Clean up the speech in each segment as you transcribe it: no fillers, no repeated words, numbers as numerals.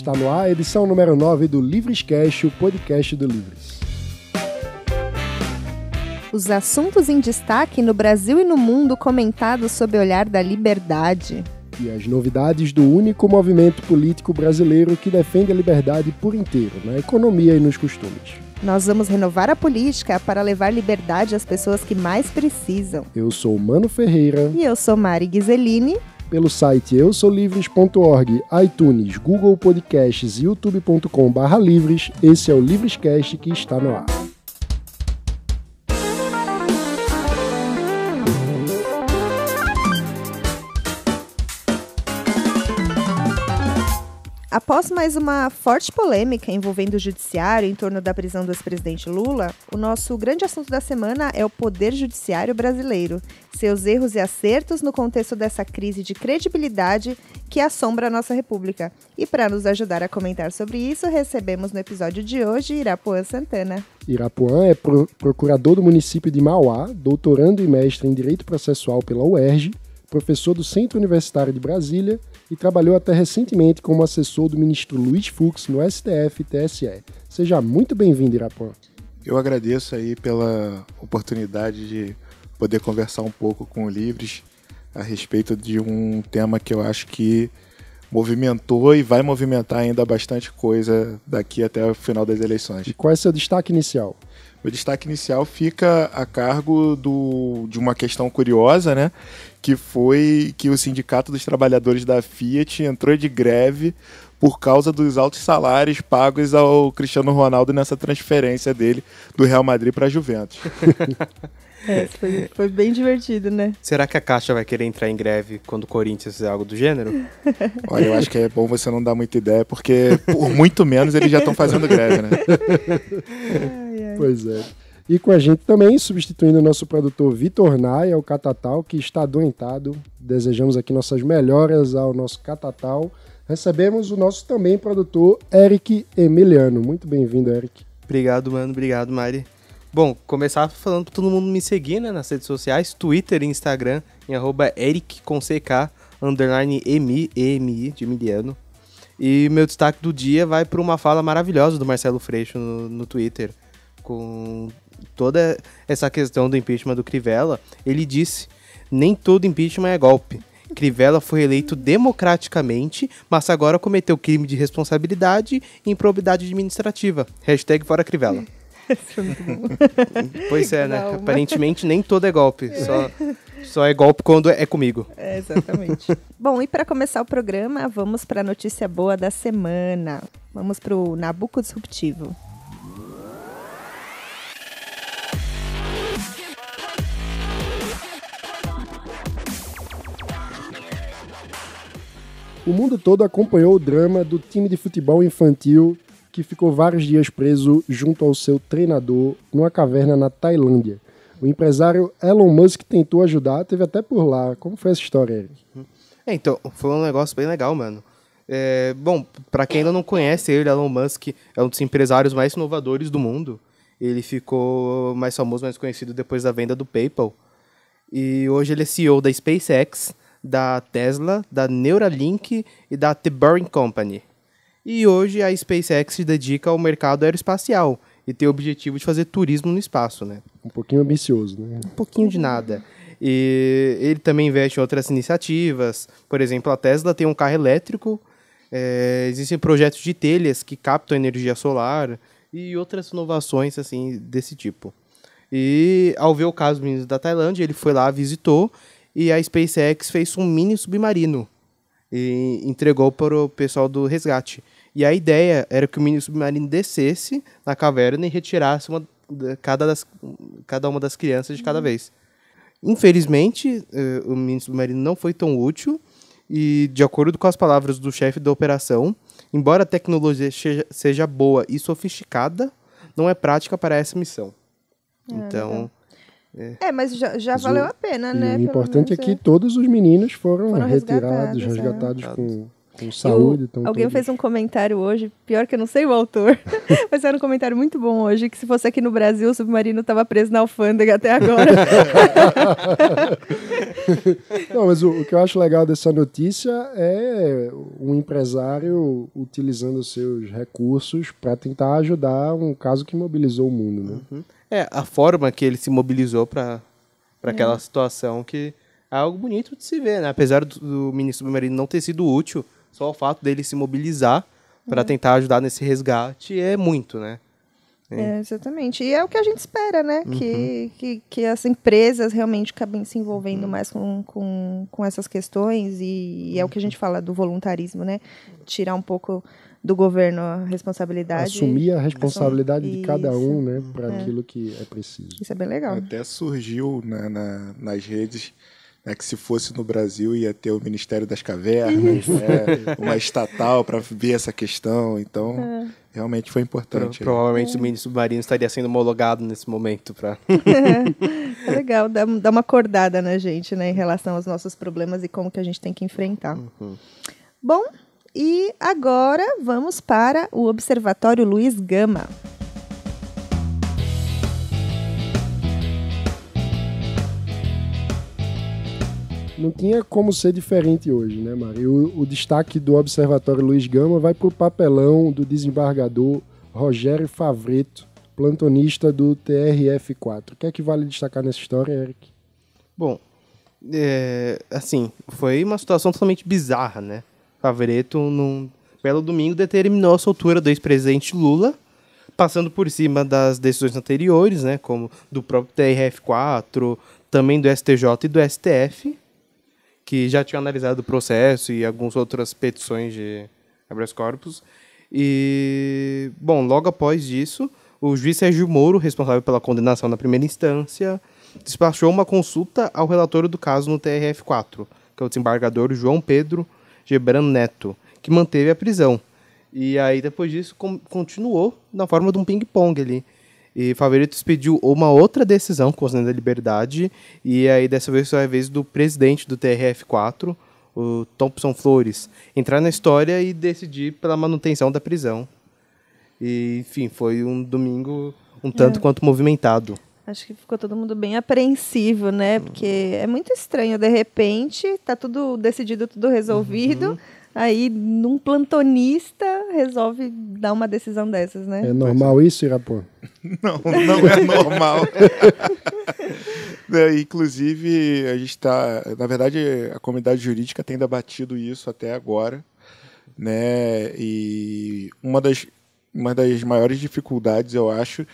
Está no ar a edição número 9 do Livrescast, o podcast do Livres. Os assuntos em destaque no Brasil e no mundo comentados sob o olhar da liberdade. E as novidades do único movimento político brasileiro que defende a liberdade por inteiro, na economia e nos costumes. Nós vamos renovar a política para levar liberdade às pessoas que mais precisam. Eu sou Mano Ferreira. E eu sou Mari Ghiseline. Pelo site eusoulivres.org, iTunes, Google Podcasts e youtube.com/livres, esse é o Livrescast que está no ar. Após mais uma forte polêmica envolvendo o judiciário em torno da prisão do ex-presidente Lula, o nosso grande assunto da semana é o poder judiciário brasileiro, seus erros e acertos no contexto dessa crise de credibilidade que assombra a nossa república. E para nos ajudar a comentar sobre isso, recebemos no episódio de hoje Irapuan Santana. Irapuan é procurador do município de Mauá, doutorando e mestre em Direito Processual pela UERJ, professor do Centro Universitário de Brasília e trabalhou até recentemente como assessor do ministro Luiz Fux no STF e TSE. Seja muito bem-vindo, Irapuan. Eu agradeço aí pela oportunidade de poder conversar um pouco com o Livres a respeito de um tema que eu acho que movimentou e vai movimentar ainda bastante coisa daqui até o final das eleições. E qual é o seu destaque inicial? O destaque inicial fica a cargo de uma questão curiosa, né? Que foi que o Sindicato dos Trabalhadores da Fiat entrou de greve por causa dos altos salários pagos ao Cristiano Ronaldo nessa transferência dele do Real Madrid para a Juventus. Foi bem divertido, né? Será que a Caixa vai querer entrar em greve quando o Corinthians fizer algo do gênero? Olha, eu acho que é bom você não dar muita ideia, porque por muito menos eles já estão fazendo greve, né? Pois é. E com a gente também, substituindo o nosso produtor Vitor Naia, o Catatal, que está adoentado. Desejamos aqui nossas melhoras ao nosso Catatal. Recebemos o nosso também produtor Eric Emiliano. Muito bem-vindo, Eric. Obrigado, mano. Obrigado, Mari. Bom, começar falando para todo mundo me seguir, né, nas redes sociais, Twitter e Instagram, em @ericconck_emi de Emiliano. E meu destaque do dia vai para uma fala maravilhosa do Marcelo Freixo no Twitter, com toda essa questão do impeachment do Crivella. Ele disse: nem todo impeachment é golpe. Crivella foi eleito democraticamente, mas agora cometeu crime de responsabilidade e improbidade administrativa. #fora Crivella. Isso foi muito bom. Pois é, né? Aparentemente nem todo é golpe. Só é golpe quando é comigo. É, exatamente. Bom, e para começar o programa, vamos para a notícia boa da semana. Vamos para o Nabucco Disruptivo. O mundo todo acompanhou o drama do time de futebol infantil que ficou vários dias preso junto ao seu treinador numa caverna na Tailândia. O empresário Elon Musk tentou ajudar, teve até por lá. Como foi essa história, Eric? Então, foi um negócio bem legal, mano. Bom, pra quem ainda não conhece ele, Elon Musk é um dos empresários mais inovadores do mundo. Ele ficou mais famoso, mais conhecido depois da venda do PayPal. E hoje ele é CEO da SpaceX, da Tesla, da Neuralink e da The Boring Company. E hoje a SpaceX se dedica ao mercado aeroespacial e tem o objetivo de fazer turismo no espaço, né? Um pouquinho ambicioso, né? Um pouquinho de nada. E ele também investe em outras iniciativas. Por exemplo, a Tesla tem um carro elétrico, existem projetos de telhas que captam energia solar e outras inovações assim, desse tipo. E ao ver o caso do menino da Tailândia, ele foi lá, visitou, e a SpaceX fez um mini submarino e entregou para o pessoal do resgate. E a ideia era que o mini submarino descesse na caverna e retirasse cada uma das crianças de cada vez. Infelizmente, o mini submarino não foi tão útil e, de acordo com as palavras do chefe da operação, embora a tecnologia seja boa e sofisticada, não é prática para essa missão. Então... mas já valeu a pena, né? O importante é que todos os meninos foram resgatados com saúde. Alguém fez um comentário hoje, pior que eu não sei o autor, mas era um comentário muito bom hoje, que se fosse aqui no Brasil, o submarino estava preso na alfândega até agora. Não, mas o que eu acho legal dessa notícia é um empresário utilizando os seus recursos para tentar ajudar um caso que mobilizou o mundo, né? A forma que ele se mobilizou para aquela situação que é algo bonito de se ver, né? Apesar do ministro submarino não ter sido útil, só o fato dele se mobilizar para tentar ajudar nesse resgate é muito, né? Exatamente. E é o que a gente espera, né? Que as empresas realmente acabem se envolvendo mais com essas questões e é o que a gente fala do voluntarismo, né? Tirar um pouco do governo a responsabilidade. Assumir a responsabilidade de cada um, né? Para aquilo que é preciso. Isso é bem legal. Até surgiu nas redes, né, que se fosse no Brasil ia ter o Ministério das Cavernas, né, uma estatal para ver essa questão. Então, realmente foi importante. Provavelmente o ministro submarino estaria sendo homologado nesse momento. É legal, dá uma acordada na gente, né, em relação aos nossos problemas e como que a gente tem que enfrentar. Bom, e agora vamos para o Observatório Luiz Gama. Não tinha como ser diferente hoje, né, Mari? O destaque do Observatório Luiz Gama vai para o papelão do desembargador Rogério Favretto, plantonista do TRF-4. O que é que vale destacar nessa história, Eric? Bom, assim, foi uma situação totalmente bizarra, né? Favretto, num belo domingo, determinou a soltura do ex-presidente Lula, passando por cima das decisões anteriores, né, como do próprio TRF-4, também do STJ e do STF, que já tinham analisado o processo e algumas outras petições de habeas corpus. E, bom, logo após isso, o juiz Sérgio Moro, responsável pela condenação na primeira instância, despachou uma consulta ao relator do caso no TRF-4, que é o desembargador João Pedro Gebran Neto, que manteve a prisão. E aí, depois disso, continuou na forma de um ping-pong ali. E Favretto expediu uma outra decisão concedendo a liberdade, e aí dessa vez foi a vez do presidente do TRF-4, o Thompson Flores, entrar na história e decidir pela manutenção da prisão. E, enfim, foi um domingo um tanto quanto movimentado. Acho que ficou todo mundo bem apreensivo, né? Porque é muito estranho, de repente, tá tudo decidido, tudo resolvido, aí num plantonista resolve dar uma decisão dessas, né? É normal isso, Irapô? Não é normal. Inclusive, a gente está... Na verdade, a comunidade jurídica tem debatido isso até agora, né? E uma das maiores dificuldades, eu acho,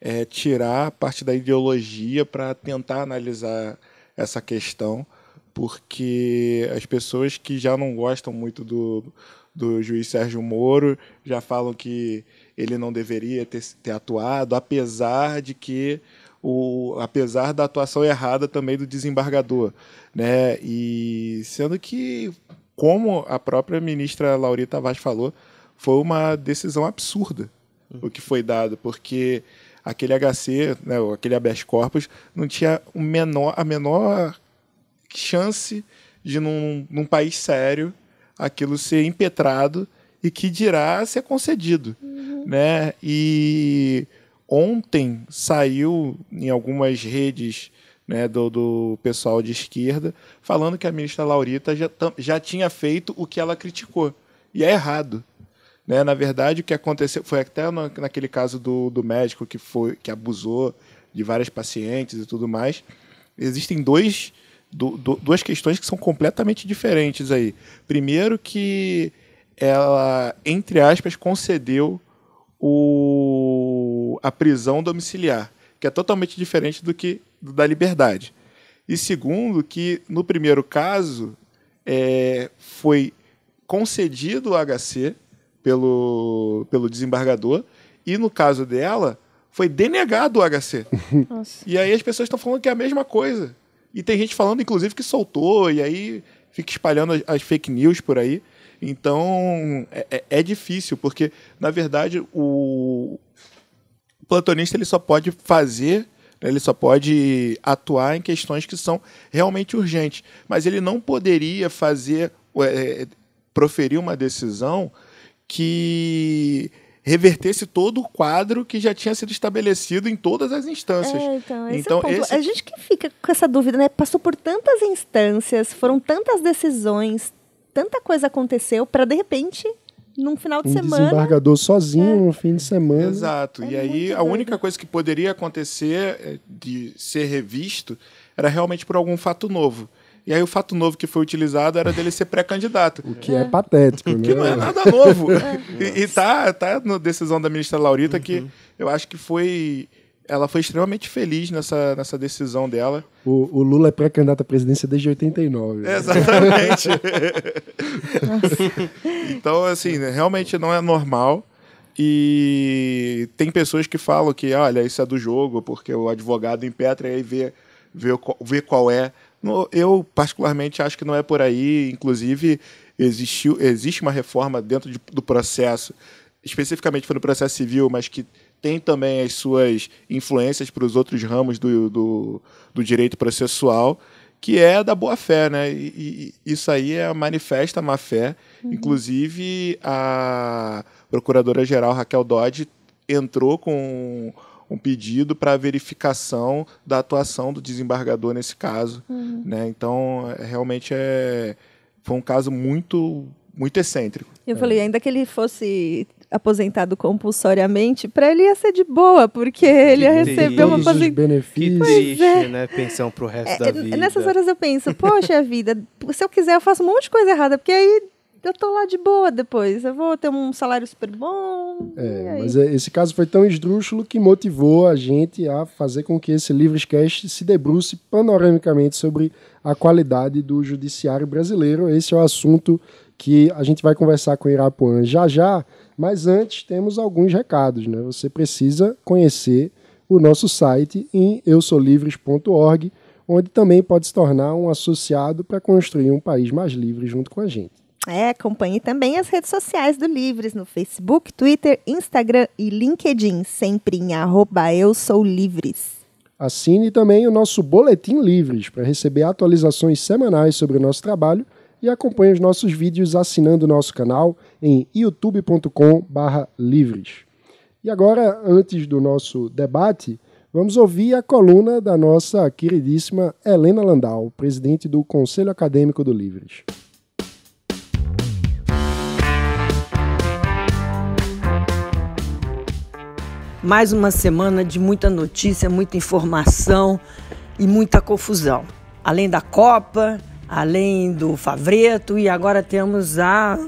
é tirar a parte da ideologia para tentar analisar essa questão, porque as pessoas que já não gostam muito do juiz Sérgio Moro já falam que ele não deveria ter atuado, apesar da atuação errada também do desembargador, né? E sendo que, como a própria ministra Laurita Vaz falou, foi uma decisão absurda o que foi dado, porque aquele HC, né, aquele habeas corpus, não tinha a menor chance de, num país sério, aquilo ser impetrado e que dirá ser concedido. Né? E ontem saiu em algumas redes, né, do pessoal de esquerda falando que a ministra Laurita já tinha feito o que ela criticou. E é errado. Né? Na verdade, o que aconteceu foi até naquele caso do médico que abusou de várias pacientes e tudo mais. Existem duas questões que são completamente diferentes aí. Primeiro, que ela, entre aspas, concedeu a prisão domiciliar, que é totalmente diferente da liberdade. E segundo, que no primeiro caso foi concedido o HC pelo desembargador, e no caso dela foi denegado o HC. Nossa. E aí as pessoas estão falando que é a mesma coisa. E tem gente falando, inclusive, que soltou, e aí fica espalhando as fake news por aí. Então, é difícil, porque, na verdade, o plantonista ele só pode fazer, né, ele só pode atuar em questões que são realmente urgentes. Mas ele não poderia proferir uma decisão que revertesse todo o quadro que já tinha sido estabelecido em todas as instâncias. Esse é o ponto. A gente que fica com essa dúvida, né? Passou por tantas instâncias, foram tantas decisões, tanta coisa aconteceu para, de repente, num final de semana... desembargador sozinho no fim de semana. Exato. E aí a única coisa que poderia acontecer de ser revisto era realmente por algum fato novo. E aí o fato novo que foi utilizado era dele ser pré-candidato. O que é patético, né? Que não é nada novo. E tá na decisão da ministra Laurita que eu acho que ela foi extremamente feliz nessa decisão dela. O Lula é pré-candidato à presidência desde 89. Exatamente. Então, assim, realmente não é normal. E tem pessoas que falam que, olha, isso é do jogo, porque o advogado impetra e aí vê qual é. Eu, particularmente, acho que não é por aí. Inclusive, existe uma reforma dentro do processo, especificamente foi no processo civil, mas que tem também as suas influências para os outros ramos do direito processual, que é da boa-fé, né? E isso aí manifesta a má-fé. Inclusive, a procuradora-geral Raquel Dodge entrou com um pedido para verificação da atuação do desembargador nesse caso. Né? Então, realmente foi um caso muito, muito excêntrico. Eu falei, ainda que ele fosse aposentado compulsoriamente, para ele ia ser de boa, porque ele ia receber uma aposentadoria. Que triste, né? Pensão pro resto da vida. Nessas horas eu penso, poxa vida, se eu quiser eu faço um monte de coisa errada, porque aí eu tô lá de boa depois, eu vou ter um salário super bom. Mas esse caso foi tão esdrúxulo que motivou a gente a fazer com que esse Livrescast se debruce panoramicamente sobre a qualidade do judiciário brasileiro. Esse é o assunto que a gente vai conversar com Irapuã já, mas antes temos alguns recados, né? Você precisa conhecer o nosso site em eusolivres.org, onde também pode se tornar um associado para construir um país mais livre junto com a gente. Acompanhe também as redes sociais do Livres no Facebook, Twitter, Instagram e LinkedIn, sempre em @eusoulivres. Assine também o nosso Boletim Livres para receber atualizações semanais sobre o nosso trabalho e acompanhe os nossos vídeos assinando o nosso canal em youtube.com/livres. E agora, antes do nosso debate, vamos ouvir a coluna da nossa queridíssima Helena Landau, presidente do Conselho Acadêmico do Livres. Mais uma semana de muita notícia, muita informação e muita confusão. Além da Copa, além do Favreto, e agora temos a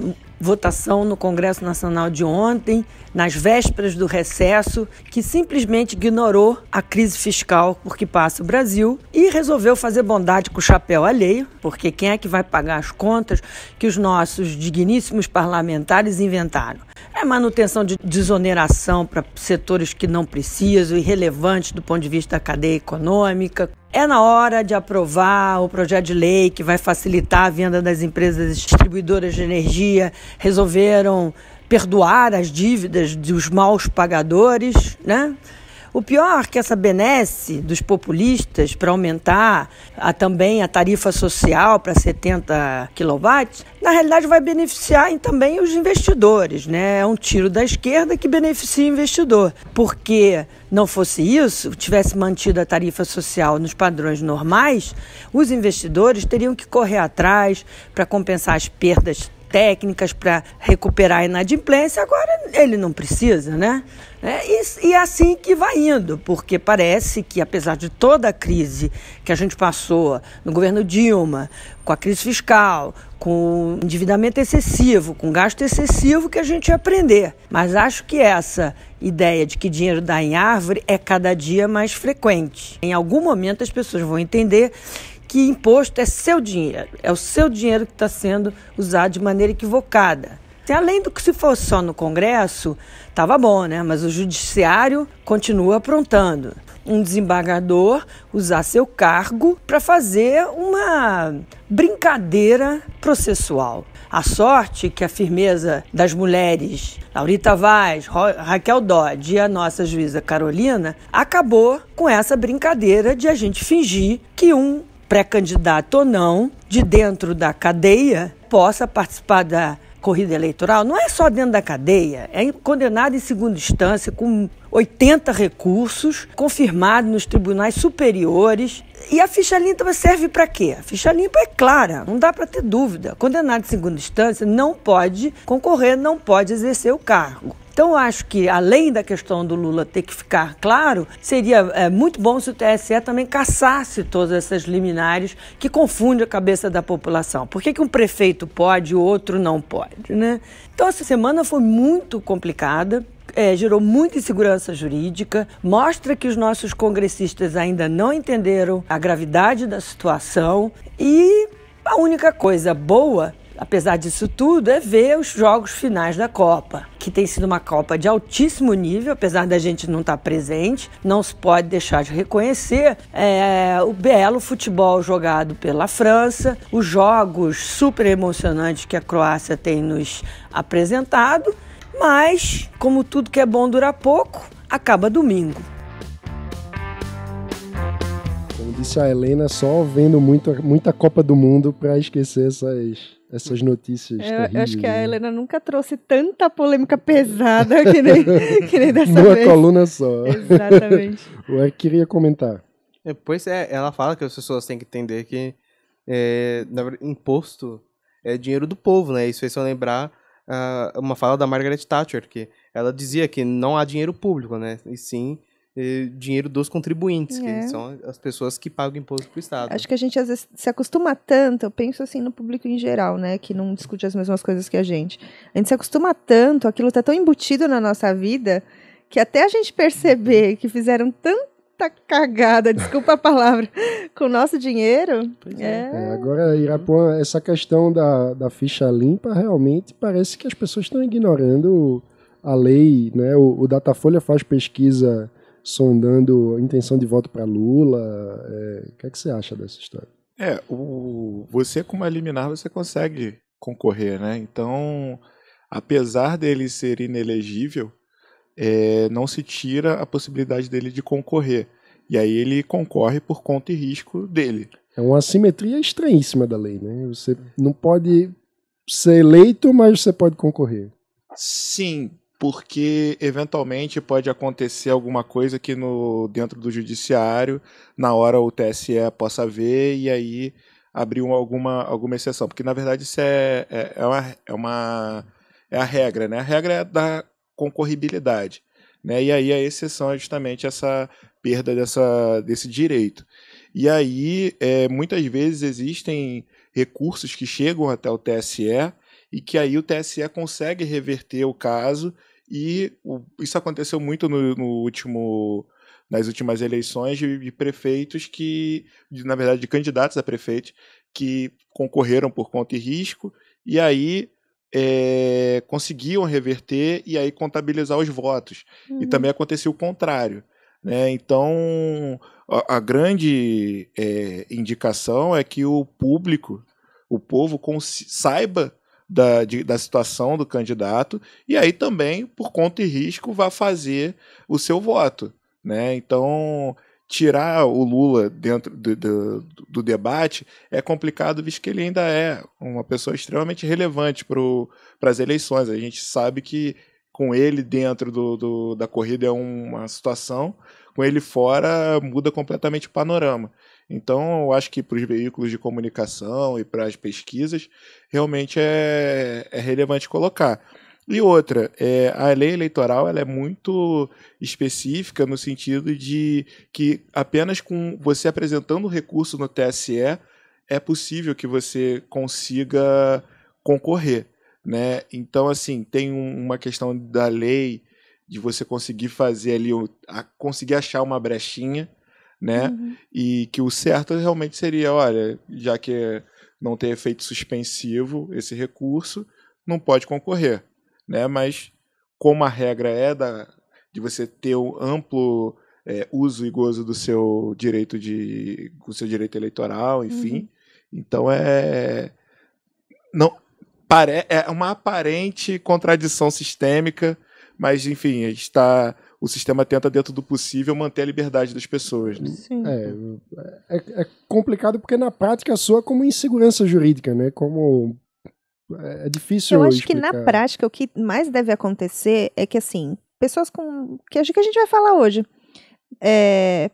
votação no Congresso Nacional de ontem, nas vésperas do recesso, que simplesmente ignorou a crise fiscal por que passa o Brasil e resolveu fazer bondade com o chapéu alheio, porque quem é que vai pagar as contas que os nossos digníssimos parlamentares inventaram? É manutenção de desoneração para setores que não precisam, irrelevantes do ponto de vista da cadeia econômica. É na hora de aprovar o projeto de lei que vai facilitar a venda das empresas distribuidoras de energia. Resolveram perdoar as dívidas dos maus pagadores, né? O pior é que essa benesse dos populistas para aumentar também a tarifa social para 70 kW, na realidade vai beneficiar também os investidores, né? É um tiro da esquerda que beneficia o investidor. Porque não fosse isso, tivesse mantido a tarifa social nos padrões normais, os investidores teriam que correr atrás para compensar as perdas técnicas para recuperar a inadimplência. Agora ele não precisa, né? E é assim que vai indo, porque parece que, apesar de toda a crise que a gente passou no governo Dilma, com a crise fiscal, com o endividamento excessivo, com gasto excessivo, que a gente ia aprender. Mas acho que essa ideia de que dinheiro dá em árvore é cada dia mais frequente. Em algum momento as pessoas vão entender que imposto é seu dinheiro, é o seu dinheiro que está sendo usado de maneira equivocada. Além do que se fosse só no Congresso, estava bom, né? Mas o Judiciário continua aprontando. Um desembargador usar seu cargo para fazer uma brincadeira processual. A sorte que a firmeza das mulheres, Laurita Vaz, Raquel Dodge e a nossa juíza Carolina, acabou com essa brincadeira de a gente fingir que um pré-candidato ou não, de dentro da cadeia, possa participar da corrida eleitoral não é só dentro da cadeia, é condenado em segunda instância com 80 recursos, confirmado nos tribunais superiores. E a ficha limpa serve para quê? A ficha limpa é clara, não dá para ter dúvida. Condenado em segunda instância não pode concorrer, não pode exercer o cargo. Então, eu acho que, além da questão do Lula ter que ficar claro, seria muito bom se o TSE também caçasse todas essas liminares que confundem a cabeça da população. Por que um prefeito pode e o outro não pode, né? Então, essa semana foi muito complicada. Gerou muita insegurança jurídica, mostra que os nossos congressistas ainda não entenderam a gravidade da situação e a única coisa boa, apesar disso tudo, é ver os jogos finais da Copa, que tem sido uma Copa de altíssimo nível, apesar da gente não estar presente, não se pode deixar de reconhecer o belo futebol jogado pela França, os jogos super emocionantes que a Croácia tem nos apresentado, mas, como tudo que é bom dura pouco, acaba domingo. Como disse a Helena, só vendo muita Copa do Mundo para esquecer essas notícias terríveis. Eu acho que a Helena nunca trouxe tanta polêmica pesada que nem dessa Numa vez. coluna só. Exatamente. O Eric queria comentar. Pois ela fala que as pessoas têm que entender que na verdade, imposto é dinheiro do povo, né? Isso fez eu lembrar uma fala da Margaret Thatcher, que ela dizia que não há dinheiro público, né? E sim dinheiro dos contribuintes, que são as pessoas que pagam imposto pro Estado. Acho que a gente às vezes se acostuma tanto, eu penso assim no público em geral, né, que não discute as mesmas coisas que a gente. A gente se acostuma tanto, aquilo tá tão embutido na nossa vida, que até a gente perceber que fizeram tanta cagada, desculpa a palavra, com o nosso dinheiro. Agora, Irapuã, essa questão da ficha limpa, realmente parece que as pessoas estão ignorando a lei, né? O Datafolha faz pesquisa sondando a intenção de voto para Lula. O que é que você acha dessa história? Você como liminar, você consegue concorrer, né? Então, apesar dele ser inelegível, não se tira a possibilidade dele de concorrer. E aí ele concorre por conta e risco dele. É uma assimetria estranhíssima da lei, né? Você não pode ser eleito, mas você pode concorrer. Sim, porque eventualmente pode acontecer alguma coisa que dentro do judiciário, na hora o TSE possa ver e aí abrir alguma exceção. Porque, na verdade, isso é a regra, né? A regra é da concorribilidade, né? E aí a exceção é justamente essa perda desse direito. E aí, muitas vezes existem recursos que chegam até o TSE e que aí o TSE consegue reverter o caso. E isso aconteceu muito nas últimas eleições de prefeitos na verdade, de candidatos a prefeitos que concorreram por conta e risco, e aí conseguiam reverter e aí contabilizar os votos. E também aconteceu o contrário, né? Então, a grande indicação é que o povo saiba da situação do candidato e aí também, por conta e risco, vá fazer o seu voto, né? Então, tirar o Lula dentro do debate é complicado, visto que ele ainda é uma pessoa extremamente relevante para as eleições. A gente sabe que com ele dentro da corrida é uma situação, com ele fora muda completamente o panorama. Então, eu acho que para os veículos de comunicação e para as pesquisas, realmente é relevante colocar. E outra, a lei eleitoral ela é muito específica no sentido de que apenas com você apresentando o recurso no TSE é possível que você consiga concorrer, né? Então, assim, tem uma questão da lei de você conseguir fazer ali, conseguir achar uma brechinha, né? Uhum. E que o certo realmente seria, olha, já que não tem efeito suspensivo esse recurso, não pode concorrer, né? Mas como a regra de você ter um amplo uso e gozo do seu direito eleitoral, enfim, então é uma aparente contradição sistêmica, mas enfim, o sistema tenta, dentro do possível, manter a liberdade das pessoas. Né? Sim. É complicado porque na prática soa como insegurança jurídica, né? Como É difícil Eu acho explicar. que na prática o que mais deve acontecer é que, assim, pessoas com... que acho que a gente vai falar hoje.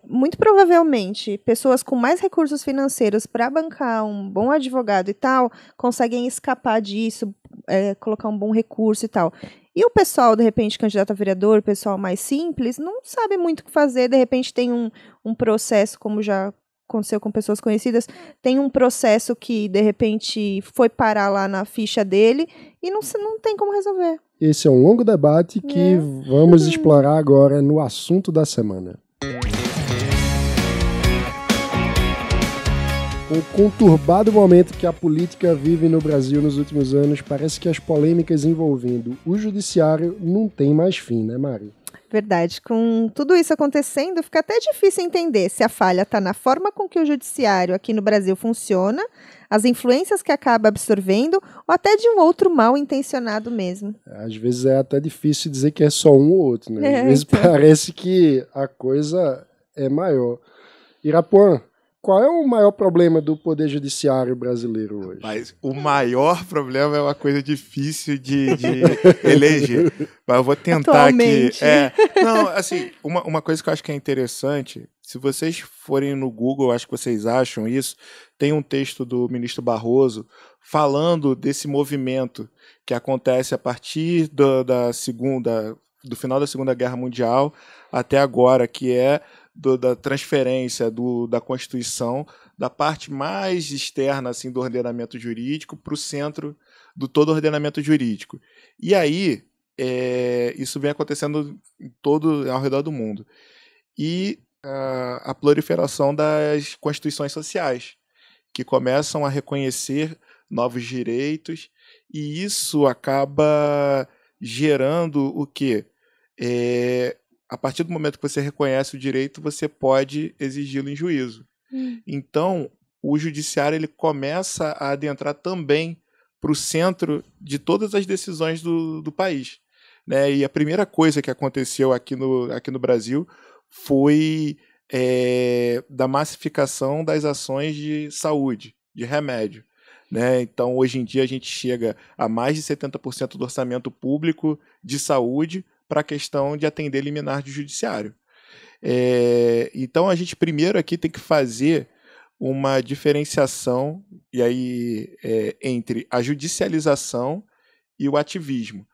Muito provavelmente, pessoas com mais recursos financeiros para bancar um bom advogado e tal, conseguem escapar disso, colocar um bom recurso e tal. E o pessoal, de repente, candidato a vereador, o pessoal mais simples, não sabe muito o que fazer, de repente tem um processo, como já aconteceu com pessoas conhecidas, tem um processo que, de repente, foi parar lá na ficha dele e não tem como resolver. Esse é um longo debate que vamos explorar agora no assunto da semana. Com o conturbado momento que a política vive no Brasil nos últimos anos, parece que as polêmicas envolvendo o judiciário não têm mais fim, né, Mari? Verdade. Com tudo isso acontecendo, fica até difícil entender se a falha está na forma com que o judiciário aqui no Brasil funciona, as influências que acaba absorvendo, ou até de um outro mal intencionado mesmo. Às vezes é até difícil dizer que é só um ou outro, né? Às vezes parece que a coisa é maior. Irapuã, qual é o maior problema do Poder Judiciário brasileiro hoje? Mas o maior problema é uma coisa difícil de eleger. Mas eu vou tentar Atualmente. aqui. Não, assim, uma coisa que eu acho que é interessante, se vocês forem no Google, acho que vocês acham isso, tem um texto do ministro Barroso falando desse movimento que acontece a partir do final da Segunda Guerra Mundial até agora, que é da transferência da Constituição, da parte mais externa assim, do ordenamento jurídico para o centro do todo o ordenamento jurídico. E aí, isso vem acontecendo ao redor do mundo. E a proliferação das constituições sociais, que começam a reconhecer novos direitos, e isso acaba gerando o quê? A partir do momento que você reconhece o direito, você pode exigi-lo em juízo. Então, o judiciário ele começa a adentrar também para o centro de todas as decisões do país. Né? E a primeira coisa que aconteceu aqui no Brasil foi da massificação das ações de saúde, de remédio. Né? Então, hoje em dia, a gente chega a mais de 70% do orçamento público de saúde para a questão de atender liminar de judiciário. Então, a gente primeiro aqui tem que fazer uma diferenciação e aí, entre a judicialização e o ativismo.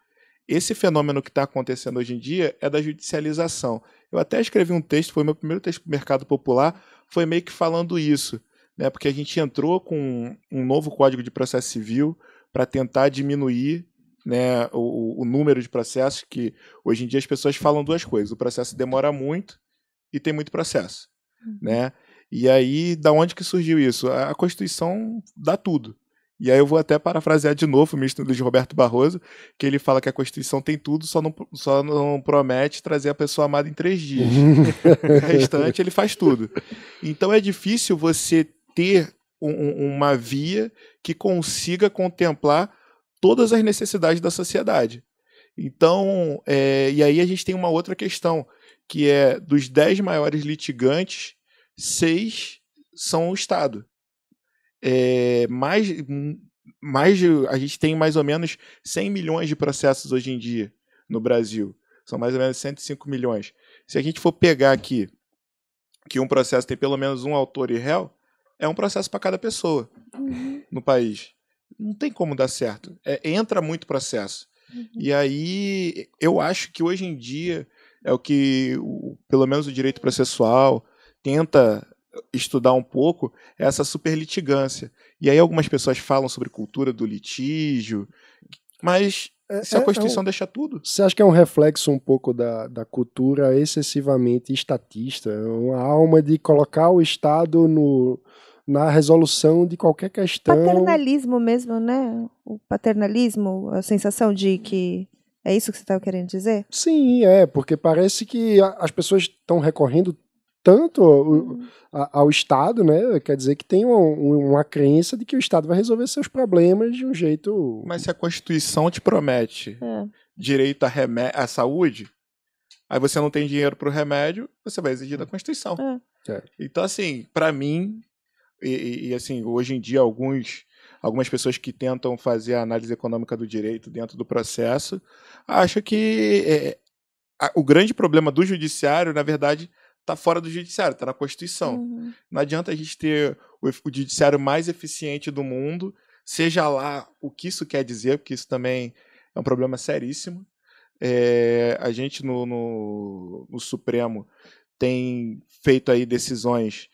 Esse fenômeno que está acontecendo hoje em dia é da judicialização. Eu até escrevi um texto, foi meu primeiro texto para o Mercado Popular, foi meio que falando isso, né? Porque a gente entrou com um novo Código de Processo Civil para tentar diminuir, né, o número de processos, que hoje em dia as pessoas falam duas coisas: o processo demora muito e tem muito processo. Né? E aí, da onde que surgiu isso? A Constituição dá tudo. E aí eu vou até parafrasear de novo o ministro Luiz Roberto Barroso, que ele fala que a Constituição tem tudo, só não promete trazer a pessoa amada em 3 dias. O restante ele faz tudo. Então é difícil você ter uma via que consiga contemplar todas as necessidades da sociedade. Então, e aí a gente tem uma outra questão, que é dos 10 maiores litigantes, 6 são o Estado. A gente tem mais ou menos 100 milhões de processos hoje em dia no Brasil. São mais ou menos 105 milhões. Se a gente for pegar aqui que um processo tem pelo menos um autor e réu, é um processo para cada pessoa no país. Não tem como dar certo. Entra muito processo. E aí, eu acho que hoje em dia é o que, pelo menos o direito processual, tenta estudar um pouco, essa superlitigância. E aí algumas pessoas falam sobre cultura do litígio, mas se a Constituição deixa tudo. Você acha que é um reflexo um pouco da cultura excessivamente estatista? Uma alma de colocar o Estado na resolução de qualquer questão. Paternalismo mesmo, né? O paternalismo, a sensação de que é isso que você estava querendo dizer? Sim, porque parece que as pessoas estão recorrendo tanto ao Estado, né? Quer dizer que tem uma crença de que o Estado vai resolver seus problemas de um jeito... Mas se a Constituição te promete direito à saúde, aí você não tem dinheiro para o remédio, você vai exigir da Constituição. Então, assim, para mim... E assim, hoje em dia alguns algumas pessoas que tentam fazer a análise econômica do direito dentro do processo, acham que o grande problema do judiciário, na verdade, está fora do judiciário, está na Constituição. Não adianta a gente ter o judiciário mais eficiente do mundo, seja lá o que isso quer dizer, porque isso também é um problema seríssimo. A gente no Supremo tem feito aí decisões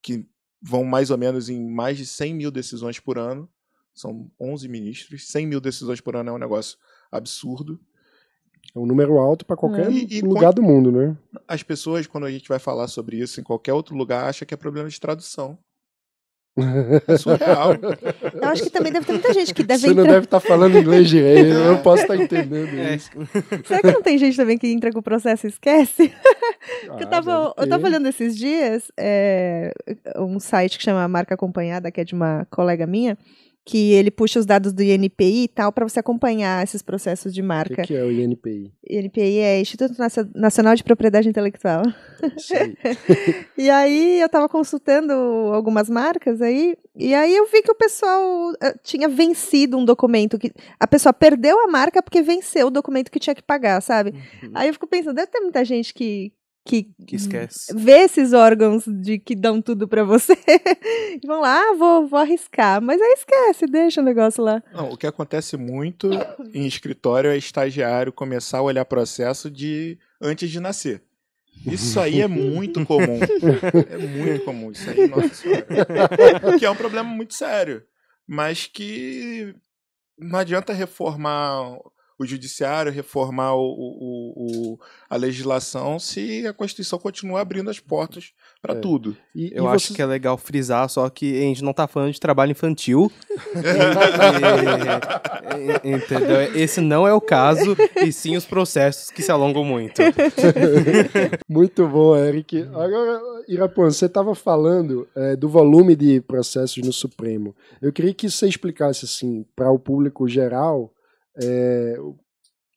que vão mais ou menos em mais de 100 mil decisões por ano. São 11 ministros. 100 mil decisões por ano é um negócio absurdo. É um número alto para qualquer lugar do mundo, né? As pessoas, quando a gente vai falar sobre isso em qualquer outro lugar, acham que é problema de tradução. É surreal. Eu acho que também deve ter muita gente que deve Você não deve estar falando inglês direito, eu posso estar entendendo isso. Será que não tem gente também que entra com o processo e esquece? Eu tava olhando esses dias um site que chama Marca Acompanhada, que é de uma colega minha, que ele puxa os dados do INPI e tal para você acompanhar esses processos de marca. O que é o INPI? INPI é Instituto Nacional de Propriedade Intelectual. Isso aí. E aí eu tava consultando algumas marcas aí, e aí eu vi que o pessoal tinha vencido um documento, que a pessoa perdeu a marca porque venceu o documento que tinha que pagar, sabe? Aí eu fico pensando, deve ter muita gente que esquece. Vê esses órgãos que dão tudo pra você e vão lá, vou arriscar, mas aí esquece, deixa o negócio lá. Não, o que acontece muito em escritório é estagiário começar a olhar processo antes de nascer. Isso aí é muito comum. É muito comum isso aí, nossa senhora. Que é um problema muito sério, mas que não adianta reformar o judiciário, reformar a legislação, se a Constituição continua abrindo as portas para tudo. Eu acho que é legal frisar, só que a gente não está falando de trabalho infantil. Entendeu? Esse não é o caso, e sim os processos que se alongam muito. Muito bom, Eric. Agora, Irapuan, você estava falando do volume de processos no Supremo. Eu queria que você explicasse assim, para o público geral,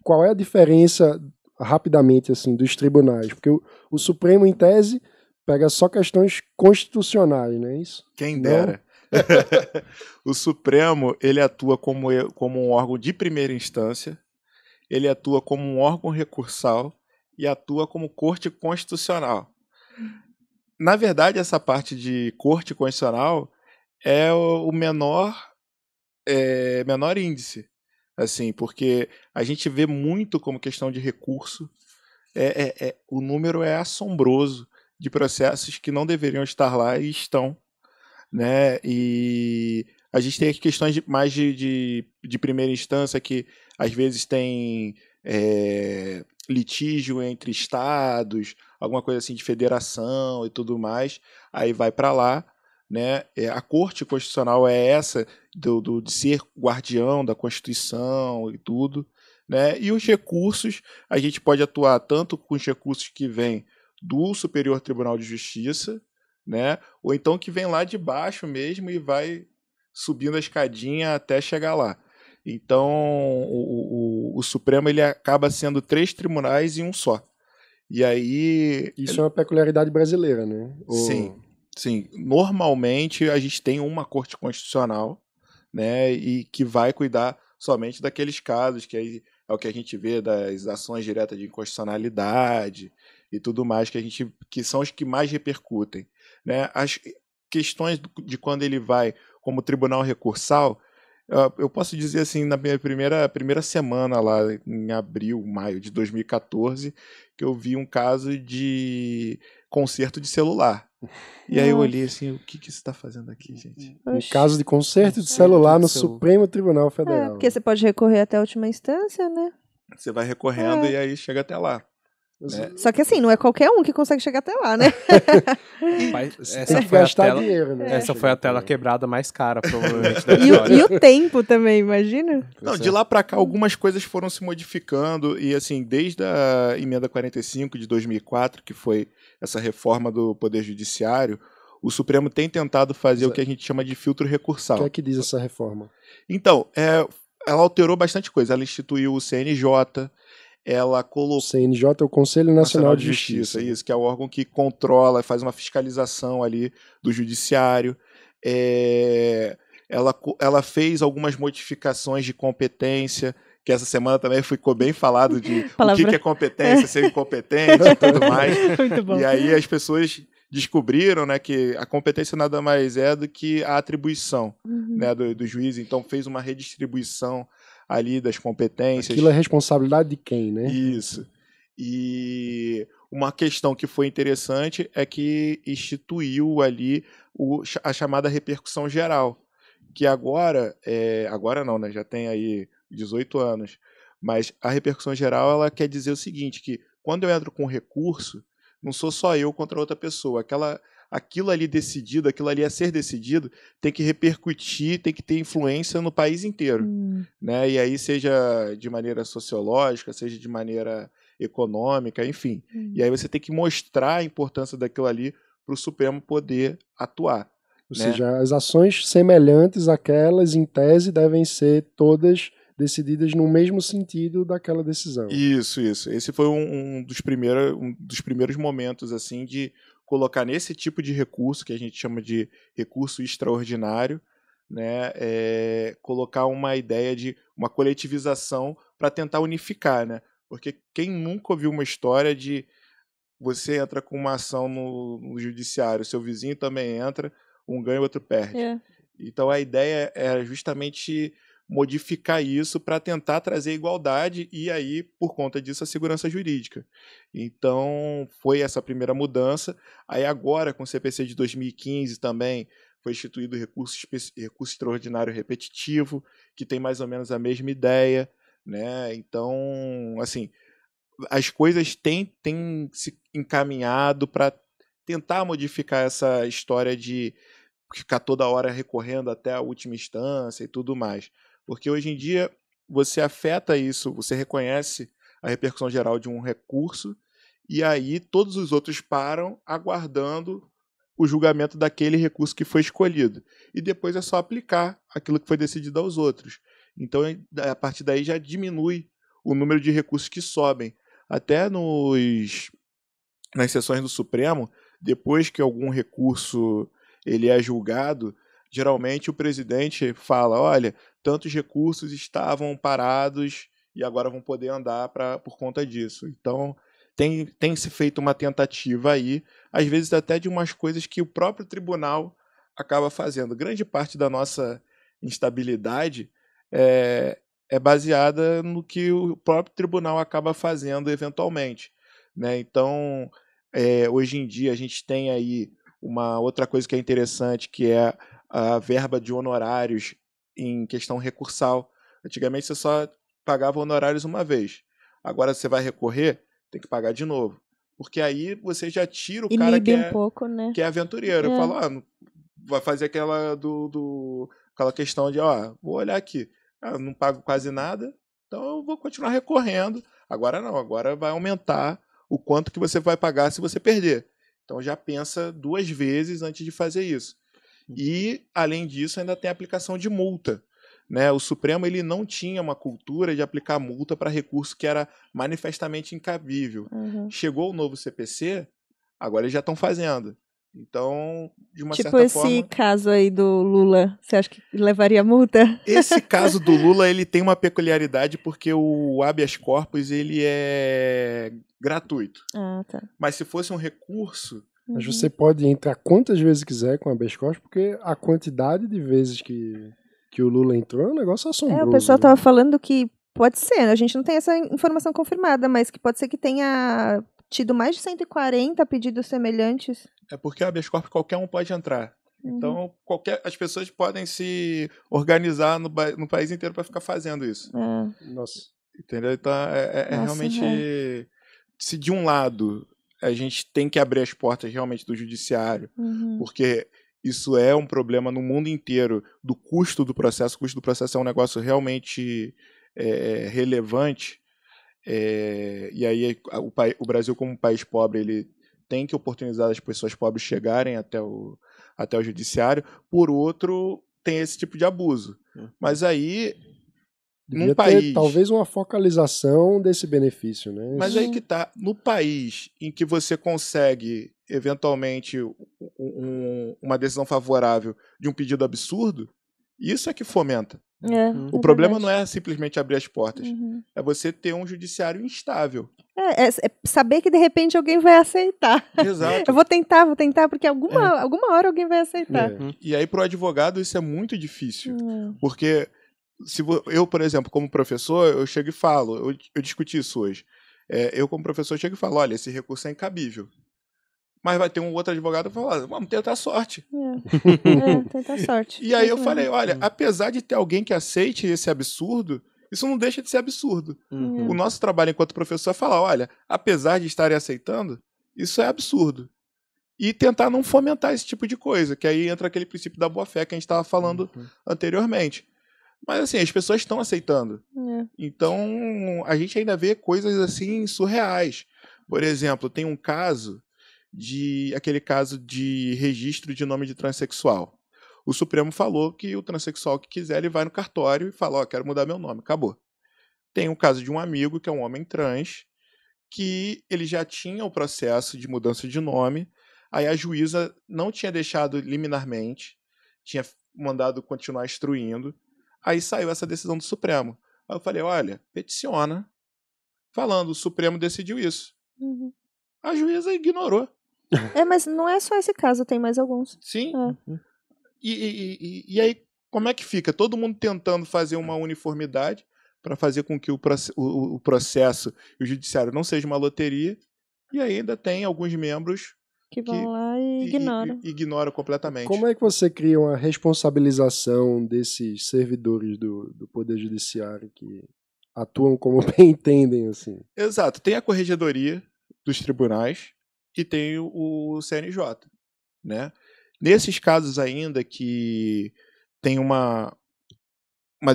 qual é a diferença, rapidamente, assim, dos tribunais? Porque o Supremo, em tese, pega só questões constitucionais, não é isso? Quem dera. O Supremo, ele atua como um órgão de primeira instância, ele atua como um órgão recursal e atua como corte constitucional. Na verdade, essa parte de corte constitucional é o menor índice. Assim, porque a gente vê muito como questão de recurso, o número é assombroso de processos que não deveriam estar lá e estão, né? E a gente tem aqui questões mais de primeira instância, que às vezes tem litígio entre estados, alguma coisa assim de federação e tudo mais, aí vai para lá, né? A Corte Constitucional é essa de ser guardião da Constituição e tudo, né? E os recursos, a gente pode atuar tanto com os recursos que vêm do Superior Tribunal de Justiça, né? Ou então que vem lá de baixo mesmo e vai subindo a escadinha até chegar lá. Então, o Supremo, ele acaba sendo 3 tribunais em um só. E aí... Isso é uma peculiaridade brasileira, né? Sim, normalmente a gente tem uma Corte Constitucional, né, e que vai cuidar somente daqueles casos, que aí é o que a gente vê das ações diretas de inconstitucionalidade e tudo mais, que são os que mais repercutem, né? As questões de quando ele vai como tribunal recursal, eu posso dizer assim, na minha primeira semana lá, em abril, maio de 2014, que eu vi um caso de conserto de celular. E aí eu olhei assim, o que você está fazendo aqui, gente? Um caso de conserto de celular no Supremo Tribunal Federal. Porque você pode recorrer até a última instância, né? Você vai recorrendo e aí chega até lá. Né? Só que assim, não é qualquer um que consegue chegar até lá, né? Tem que gastar dinheiro, né? Essa foi a tela quebrada mais cara, provavelmente, da história. E o tempo também, imagina? Não, de lá pra cá, algumas coisas foram se modificando e, assim, desde a Emenda 45 de 2004, que foi essa reforma do Poder Judiciário, o Supremo tem tentado fazer o que a gente chama de filtro recursal. O que é que diz essa reforma? Então, ela alterou bastante coisa. Ela instituiu o CNJ, ela colocou... O CNJ é o Conselho Nacional de Justiça. Isso, que é o órgão que controla, faz uma fiscalização ali do judiciário. ela fez algumas modificações de competência, que essa semana também ficou bem falado de o que é competência, ser incompetente e tudo mais. Muito bom. E aí as pessoas descobriram, né, que a competência nada mais é do que a atribuição, né, do juiz. Então fez uma redistribuição ali das competências. Aquilo é responsabilidade de quem, né? Isso. E uma questão que foi interessante é que instituiu ali a chamada repercussão geral, que agora não, né, já tem aí 18 anos, mas a repercussão geral ela quer dizer o seguinte, que quando eu entro com recurso, não sou só eu contra outra pessoa, aquilo ali decidido, aquilo ali a ser decidido, tem que repercutir, tem que ter influência no país inteiro, né? E aí seja de maneira sociológica, seja de maneira econômica, enfim. E aí você tem que mostrar a importância daquilo ali para o Supremo poder atuar. Ou né? seja, as ações semelhantes àquelas, em tese, devem ser todas decididas no mesmo sentido daquela decisão. Isso. Esse foi um dos primeiros momentos assim de colocar nesse tipo de recurso, que a gente chama de recurso extraordinário, né, colocar uma ideia de uma coletivização para tentar unificar, né? Porque quem nunca ouviu uma história de você entra com uma ação no judiciário, seu vizinho também entra, um ganha e o outro perde. Então a ideia é justamente modificar isso para tentar trazer igualdade e aí, por conta disso, a segurança jurídica. Então foi essa primeira mudança. Aí agora, com o CPC de 2015 também, foi instituído o recurso extraordinário repetitivo, que tem mais ou menos a mesma ideia, né? Então, assim, as coisas têm se encaminhado para tentar modificar essa história de ficar toda hora recorrendo até a última instância e tudo mais. Porque hoje em dia você afeta isso, você reconhece a repercussão geral de um recurso e aí todos os outros param aguardando o julgamento daquele recurso que foi escolhido. E depois é só aplicar aquilo que foi decidido aos outros. Então, a partir daí já diminui o número de recursos que sobem. Até nas sessões do Supremo, depois que algum recurso ele é julgado, geralmente o presidente fala, olha, tantos recursos estavam parados e agora vão poder andar por conta disso. Então, tem se feito uma tentativa aí, às vezes até de umas coisas que o próprio tribunal acaba fazendo. Grande parte da nossa instabilidade é baseada no que o próprio tribunal acaba fazendo eventualmente, né? Então, hoje em dia a gente tem aí uma outra coisa que é interessante, que é a verba de honorários em questão recursal. Antigamente você só pagava honorários uma vez. Agora você vai recorrer, tem que pagar de novo. Porque aí você já tira o cara que é aventureiro. Fala, vai fazer aquela aquela questão de, vou olhar aqui, eu não pago quase nada, então eu vou continuar recorrendo. Agora não, agora vai aumentar o quanto que você vai pagar se você perder. Então já pensa 2 vezes antes de fazer isso. E, além disso, ainda tem a aplicação de multa, né? O Supremo ele não tinha uma cultura de aplicar multa para recurso que era manifestamente incabível. Chegou o novo CPC, agora eles já estão fazendo. Então, de uma certa forma... Tipo esse caso aí do Lula, você acha que levaria multa? Esse caso do Lula, ele tem uma peculiaridade porque o habeas corpus, ele é gratuito. Tá. Mas se fosse um recurso... Mas você pode entrar quantas vezes quiser com a habeas corpus, porque a quantidade de vezes que o Lula entrou é um negócio assombroso. O pessoal estava falando que pode ser, a gente não tem essa informação confirmada, mas que pode ser que tenha tido mais de 140 pedidos semelhantes. É porque a habeas corpus qualquer um pode entrar. Então, as pessoas podem se organizar no país inteiro para ficar fazendo isso. Nossa. Entendeu? Então, realmente... Se de um lado a gente tem que abrir as portas realmente do judiciário, porque isso é um problema no mundo inteiro do custo do processo. O custo do processo é um negócio realmente relevante. E aí o Brasil, como um país pobre, ele tem que oportunizar as pessoas pobres chegarem até o judiciário. Por outro, tem esse tipo de abuso. Mas aí... Devia ter talvez uma focalização desse benefício, né? Mas aí que tá, no país em que você consegue, eventualmente, uma decisão favorável de um pedido absurdo, Isso é que fomenta. O problema não é simplesmente abrir as portas. É você ter um judiciário instável. É saber que de repente alguém vai aceitar. Exato. Eu vou tentar, porque alguma hora alguém vai aceitar. E aí, para o advogado, isso é muito difícil. Porque eu, por exemplo, como professor, eu chego e falo, eu discuti isso hoje. Eu, como professor, chego e falo, olha, esse recurso é incabível. Mas vai ter um outro advogado que vai falar, vamos tentar sorte. Tentar sorte. E aí eu falei, olha, apesar de ter alguém que aceite esse absurdo, isso não deixa de ser absurdo. O nosso trabalho enquanto professor é falar, olha, apesar de estarem aceitando, isso é absurdo. E tentar não fomentar esse tipo de coisa, que aí entra aquele princípio da boa-fé que a gente estava falando anteriormente. Mas assim, as pessoas estão aceitando. Então, a gente ainda vê coisas assim surreais. Por exemplo, tem um caso aquele caso de registro de nome de transexual. O Supremo falou que o transexual que quiser, ele vai no cartório e fala, quero mudar meu nome, acabou. Tem um caso de um amigo que é um homem trans, que ele já tinha o processo de mudança de nome, aí a juíza não tinha deixado liminarmente, tinha mandado continuar instruindo, aí saiu essa decisão do Supremo. Aí eu falei, olha, peticiona, falando, o Supremo decidiu isso. A juíza ignorou. Mas não é só esse caso, tem mais alguns. Sim. E aí, como é que fica? Todo mundo tentando fazer uma uniformidade para fazer com que o processo e o judiciário não seja uma loteria, e ainda tem alguns membros que vão lá e ignoram. Ignoram completamente. Como é que você cria uma responsabilização desses servidores do Poder Judiciário que atuam como bem entendem, assim? Exato. Tem a corregedoria dos tribunais e tem o CNJ, né? Nesses casos ainda que tem uma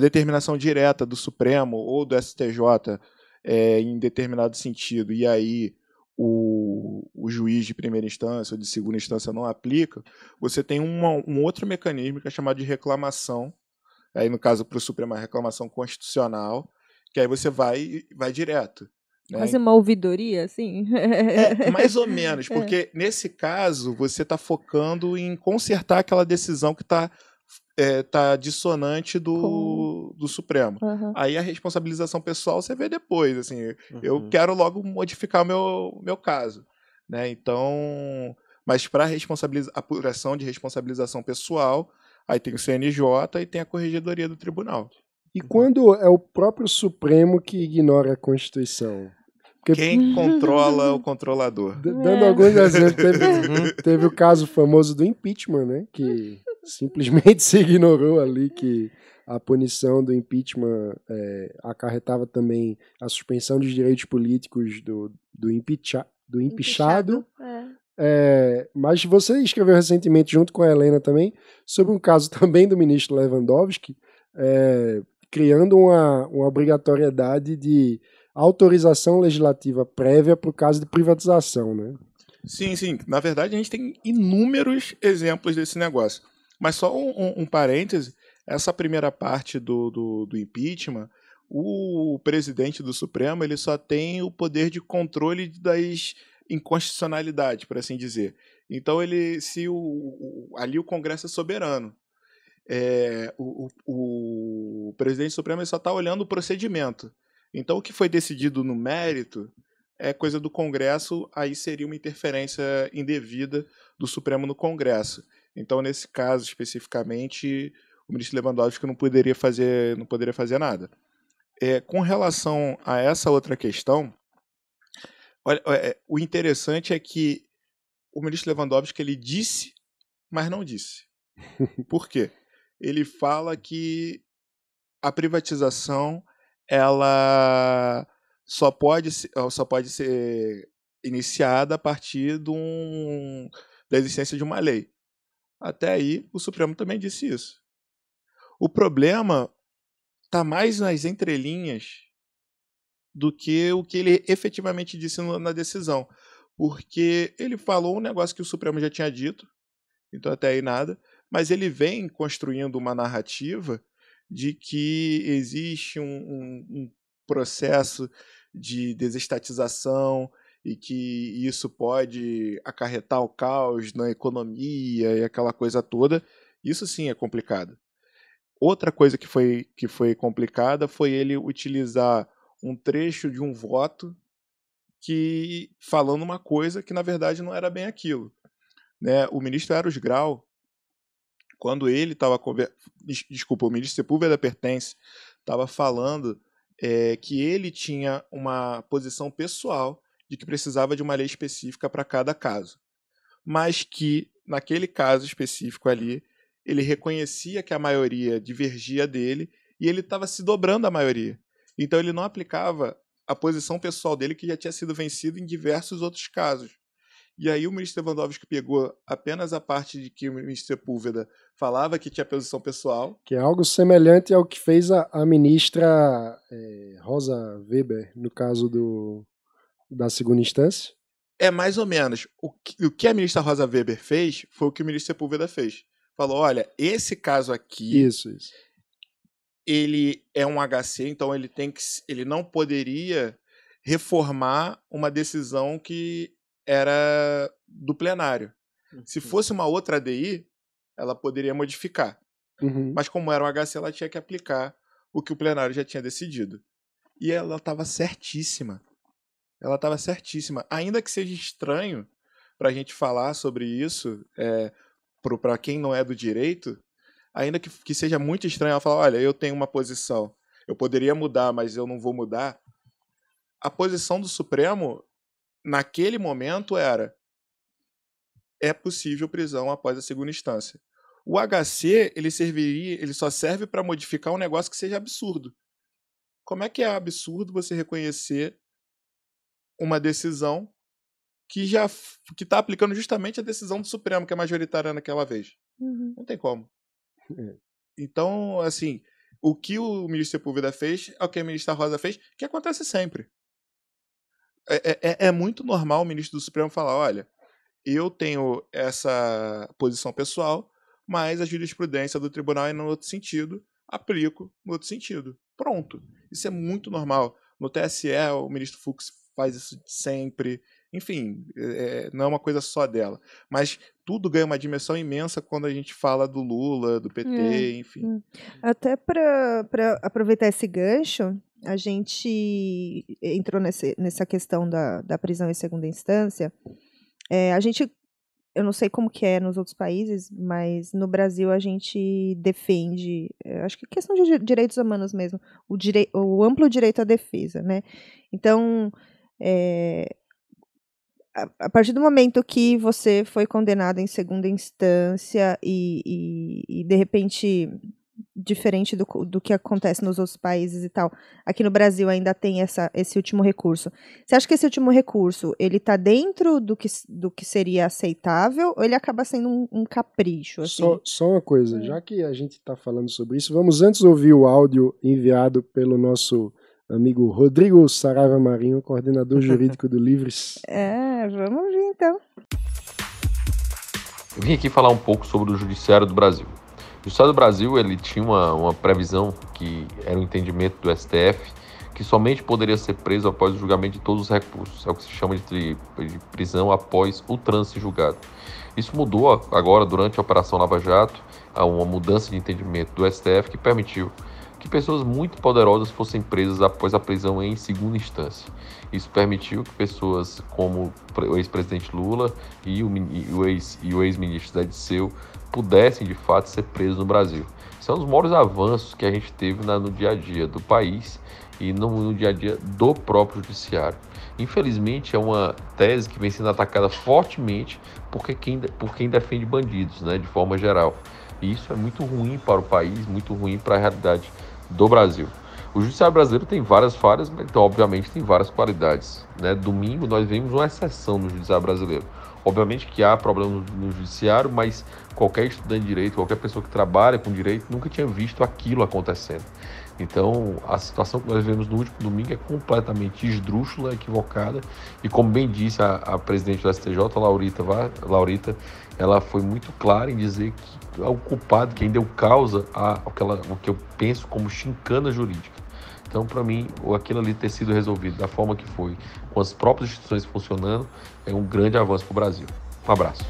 determinação direta do Supremo ou do STJ em determinado sentido, e aí o juiz de primeira instância ou de segunda instância não aplica, você tem um outro mecanismo que é chamado de reclamação, aí no caso para o Supremo é reclamação constitucional, que aí você vai direto. Né? Quase uma ouvidoria, assim? Mais ou menos, porque nesse caso você está focando em consertar aquela decisão que está dissonante do Supremo. Aí a responsabilização pessoal você vê depois. Assim, eu quero logo modificar o meu caso. Né? Então, mas para apuração de responsabilização pessoal, aí tem o CNJ e tem a Corregedoria do Tribunal. E quando é o próprio Supremo que ignora a Constituição? Porque... Quem controla o controlador? Dando alguns exemplos, teve o caso famoso do impeachment, né? Que simplesmente se ignorou ali que a punição do impeachment acarretava também a suspensão dos direitos políticos do empichado. Mas você escreveu recentemente, junto com a Helena também, sobre um caso também do ministro Lewandowski, criando uma obrigatoriedade de autorização legislativa prévia para o caso de privatização, né? Sim, sim. Na verdade, a gente tem inúmeros exemplos desse negócio. Mas só um parêntese, essa primeira parte do impeachment, o presidente do Supremo ele só tem o poder de controle das inconstitucionalidades, por assim dizer. Então, ali o Congresso é soberano. O presidente do Supremo ele só está olhando o procedimento. Então, o que foi decidido no mérito é coisa do Congresso, aí seria uma interferência indevida do Supremo no Congresso. Então, nesse caso especificamente, o ministro Lewandowski não poderia fazer nada. Com relação a essa outra questão, olha, o interessante é que o ministro Lewandowski ele disse, mas não disse. Por quê? Ele fala que a privatização ela só pode ser iniciada a partir da existência de uma lei. Até aí, o Supremo também disse isso. O problema está mais nas entrelinhas do que o que ele efetivamente disse na decisão. Porque ele falou um negócio que o Supremo já tinha dito, então até aí nada, mas ele vem construindo uma narrativa de que existe um processo de desestatização e que isso pode acarretar o caos na economia e aquela coisa toda. Isso sim é complicado. Outra coisa que foi complicada foi ele utilizar um trecho de um voto falando uma coisa que, na verdade, não era bem aquilo. Né? O ministro Eros Grau, quando ele estava... Desculpa, o ministro Sepúlveda Pertence estava falando que ele tinha uma posição pessoal de que precisava de uma lei específica para cada caso. Mas que, naquele caso específico ali, ele reconhecia que a maioria divergia dele e ele estava se dobrando à maioria. Então ele não aplicava a posição pessoal dele, que já tinha sido vencido em diversos outros casos. E aí o ministro Lewandowski pegou apenas a parte de que o ministro Sepúlveda falava que tinha posição pessoal. Que é algo semelhante ao que fez a ministra Rosa Weber, no caso da segunda instância. É mais ou menos. O que a ministra Rosa Weber fez foi o que o ministro Sepúlveda fez. Falou, olha, esse caso aqui... Isso. Ele é um HC, então ele não poderia reformar uma decisão que era do plenário. Se fosse uma outra ADI, ela poderia modificar. Mas como era um HC, ela tinha que aplicar o que o plenário já tinha decidido. E ela estava certíssima. Ainda que seja estranho para a gente falar sobre isso, para quem não é do direito, ainda que seja muito estranho, ela falar, olha, eu tenho uma posição, eu poderia mudar, mas eu não vou mudar. A posição do Supremo, naquele momento, é possível prisão após a segunda instância. O HC, ele só serve para modificar um negócio que seja absurdo. Como é que é absurdo você reconhecer uma decisão que está aplicando justamente a decisão do Supremo, que é majoritária naquela vez? Não tem como. Então, assim, o que o ministro Sepúlveda fez é o que a ministra Rosa fez, que acontece sempre. É muito normal o ministro do Supremo falar, olha, eu tenho essa posição pessoal, mas a jurisprudência do tribunal é no outro sentido, aplico no outro sentido. Pronto. Isso é muito normal. No TSE, o ministro Fux faz isso sempre. Enfim, não é uma coisa só dela. Mas tudo ganha uma dimensão imensa quando a gente fala do Lula, do PT, enfim. Até para aproveitar esse gancho, a gente entrou nessa questão da prisão em segunda instância. Eu não sei como que é nos outros países, mas no Brasil a gente defende, acho que questão de direitos humanos mesmo, o amplo direito à defesa, né? Então, a partir do momento que você foi condenado em segunda instância e de repente, diferente do que acontece nos outros países e tal, aqui no Brasil ainda tem esse último recurso. Você acha que esse último recurso, ele está dentro do que seria aceitável ou ele acaba sendo um capricho? Assim? Só uma coisa, já que a gente está falando sobre isso, vamos antes ouvir o áudio enviado pelo nosso amigo Rodrigo Saraiva Marinho, coordenador jurídico do Livres. Vamos ver então. Eu vim aqui falar um pouco sobre o Judiciário do Brasil. O Judiciário do Brasil, ele tinha uma previsão que era um entendimento do STF, que somente poderia ser preso após o julgamento de todos os recursos. É o que se chama de prisão após o trânsito em julgado. Isso mudou agora durante a Operação Lava Jato, há uma mudança de entendimento do STF que permitiu que pessoas muito poderosas fossem presas após a prisão em segunda instância. Isso permitiu que pessoas como o ex-presidente Lula e o ex-ministro Zé Disseu pudessem, de fato, ser presos no Brasil. São os maiores avanços que a gente teve no dia a dia do país e no dia a dia do próprio judiciário. Infelizmente, é uma tese que vem sendo atacada fortemente por quem defende bandidos, né, de forma geral. E isso é muito ruim para o país, muito ruim para a realidade do Brasil. O judiciário brasileiro tem várias falhas, mas então, obviamente tem várias qualidades, né? Domingo nós vimos uma exceção no judiciário brasileiro. Obviamente que há problemas no judiciário, mas qualquer estudante de direito, qualquer pessoa que trabalha com direito nunca tinha visto aquilo acontecendo. Então, a situação que nós vemos no último domingo é completamente esdrúxula, equivocada, e como bem disse a presidente do STJ, Laurita, ela foi muito clara em dizer que o culpado, quem deu causa o que eu penso como chincana jurídica. Então, para mim, aquilo ali ter sido resolvido da forma que foi, com as próprias instituições funcionando, é um grande avanço para o Brasil. Um abraço.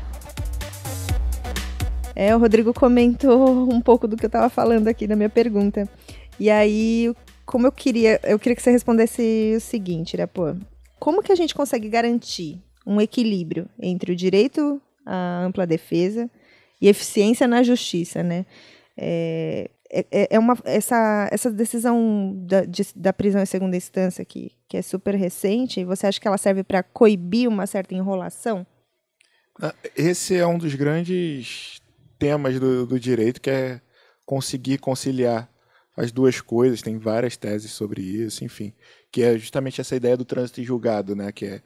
O Rodrigo comentou um pouco do que eu estava falando aqui na minha pergunta. E aí, como eu queria que você respondesse o seguinte, Irapô. Como que a gente consegue garantir um equilíbrio entre o direito à ampla defesa e eficiência na justiça, né? Essa decisão da prisão em segunda instância, que é super recente, você acha que ela serve para coibir uma certa enrolação? Esse é um dos grandes temas do direito, que é conseguir conciliar as duas coisas. Tem várias teses sobre isso, enfim, que é justamente essa ideia do trânsito em julgado, né, que é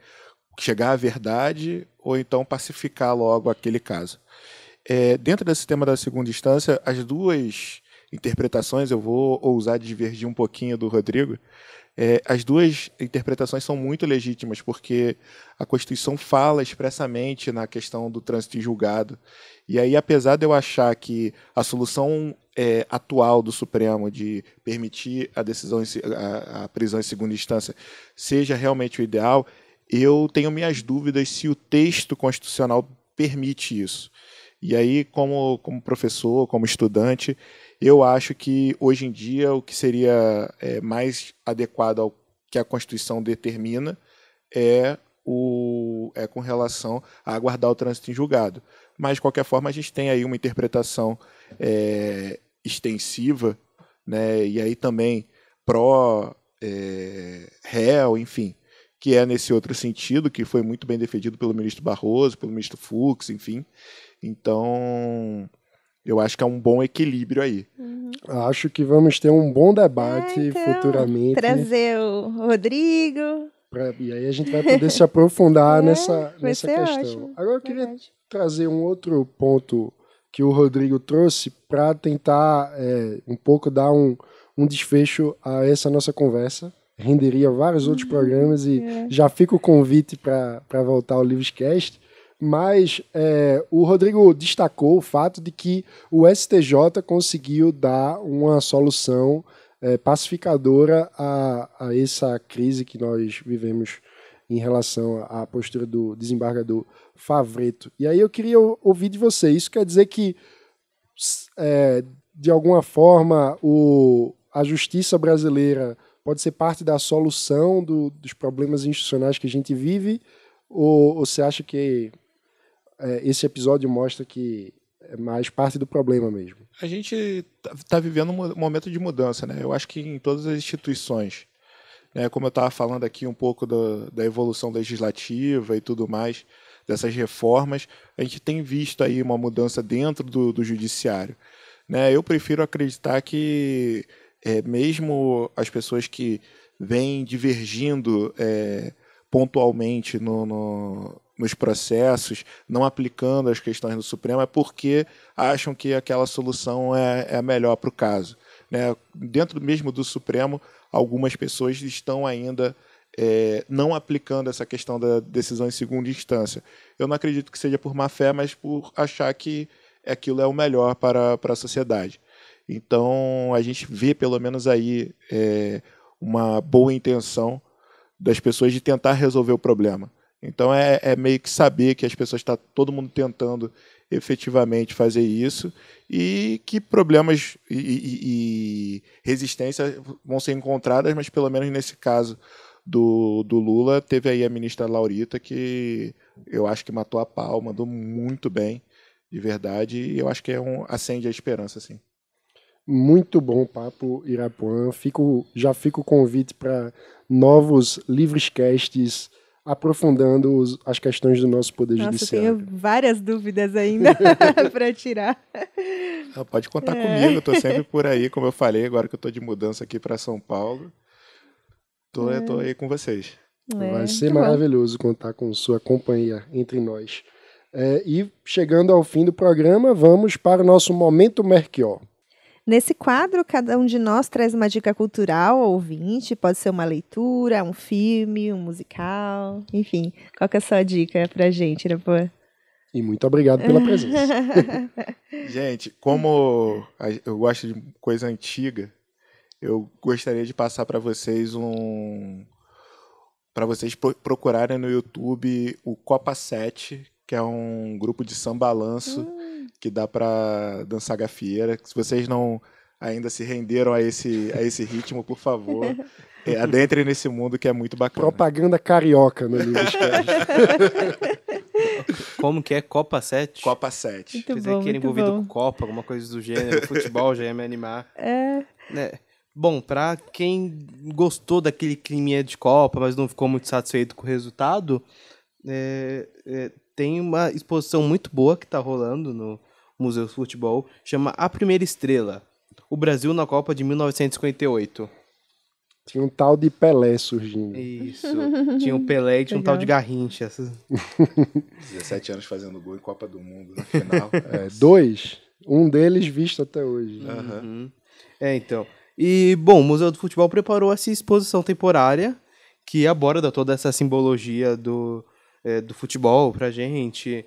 chegar à verdade ou então pacificar logo aquele caso. Dentro desse tema da segunda instância, as duas interpretações, eu vou ousar divergir um pouquinho do Rodrigo, as duas interpretações são muito legítimas, porque a Constituição fala expressamente na questão do trânsito em julgado. E aí, apesar de eu achar que a solução atual do Supremo de permitir a prisão em segunda instância seja realmente o ideal, eu tenho minhas dúvidas se o texto constitucional permite isso. E aí, como professor, como estudante, eu acho que, hoje em dia, o que seria mais adequado ao que a Constituição determina é com relação a aguardar o trânsito em julgado. Mas, de qualquer forma, a gente tem aí uma interpretação extensiva, né, e aí também pró-réu, enfim, que é nesse outro sentido, que foi muito bem defendido pelo ministro Barroso, pelo ministro Fux, enfim. Então, eu acho que é um bom equilíbrio aí. Acho que vamos ter um bom debate futuramente. Trazer o Rodrigo. E aí a gente vai poder se aprofundar nessa questão. Ótimo. Agora eu queria trazer um outro ponto que o Rodrigo trouxe para tentar um pouco dar um desfecho a essa nossa conversa. Renderia vários outros programas e já fica o convite para voltar ao Livrescast. Mas o Rodrigo destacou o fato de que o STJ conseguiu dar uma solução pacificadora a essa crise que nós vivemos em relação à postura do desembargador Favretto. E aí eu queria ouvir de você. Isso quer dizer que, de alguma forma, a justiça brasileira pode ser parte da solução dos problemas institucionais que a gente vive? Ou você acha que esse episódio mostra que é mais parte do problema mesmo? A gente está vivendo um momento de mudança, né? Eu acho que em todas as instituições, né? Como eu estava falando aqui um pouco da evolução legislativa e tudo mais, dessas reformas, a gente tem visto aí uma mudança dentro do judiciário, né? Eu prefiro acreditar que mesmo as pessoas que vêm divergindo pontualmente nos processos, não aplicando as questões do Supremo, é porque acham que aquela solução é a melhor para o caso, né? Dentro mesmo do Supremo, algumas pessoas estão ainda não aplicando essa questão da decisão em segunda instância. Eu não acredito que seja por má fé, mas por achar que aquilo é o melhor para a sociedade. Então, a gente vê, pelo menos aí, uma boa intenção das pessoas de tentar resolver o problema. Então, é meio que saber que as pessoas estão todo mundo tentando efetivamente fazer isso e que problemas e resistência vão ser encontradas, mas pelo menos nesse caso do Lula, teve aí a ministra Laurita, que eu acho que matou a pau, mandou muito bem, de verdade, e eu acho que acende a esperança, sim. Muito bom papo, Irapuã. Já fica o convite para novos Livrescasts aprofundando as questões do nosso poder judiciário. Tenho várias dúvidas ainda para tirar. Pode contar comigo, eu estou sempre por aí, como eu falei, agora que eu estou de mudança aqui para São Paulo. Estou aí com vocês. Vai ser maravilhoso contar com sua companhia entre nós. E chegando ao fim do programa, vamos para o nosso Momento Merquior. Nesse quadro, cada um de nós traz uma dica cultural ao ouvinte. Pode ser uma leitura, um filme, um musical, enfim. Qual que é a sua dica pra gente, Irapuã? E muito obrigado pela presença. Gente, como eu gosto de coisa antiga, eu gostaria de passar para vocês para vocês procurarem no YouTube o Copa 7, que é um grupo de samba-balanço que dá para dançar gafieira. Se vocês não ainda se renderam a esse ritmo, por favor, adentrem nesse mundo que é muito bacana. Propaganda carioca no Livroscast. Como que é? Copa 7? Copa 7. Muito Pensei bom, que era muito envolvido bom. com Copa, alguma coisa do gênero. Futebol já ia me animar. É. Né? Bom, pra quem gostou daquele climinha de Copa, mas não ficou muito satisfeito com o resultado, tem uma exposição muito boa que tá rolando no Museu do Futebol, chama A Primeira Estrela, o Brasil na Copa de 1958. Tinha um tal de Pelé surgindo. Isso, tinha o Pelé e tinha um tal de Garrincha. 17 anos fazendo gol em Copa do Mundo no final. 2, um deles visto até hoje. Uhum. Então. E, bom, o Museu do Futebol preparou essa exposição temporária que aborda toda essa simbologia do futebol pra gente.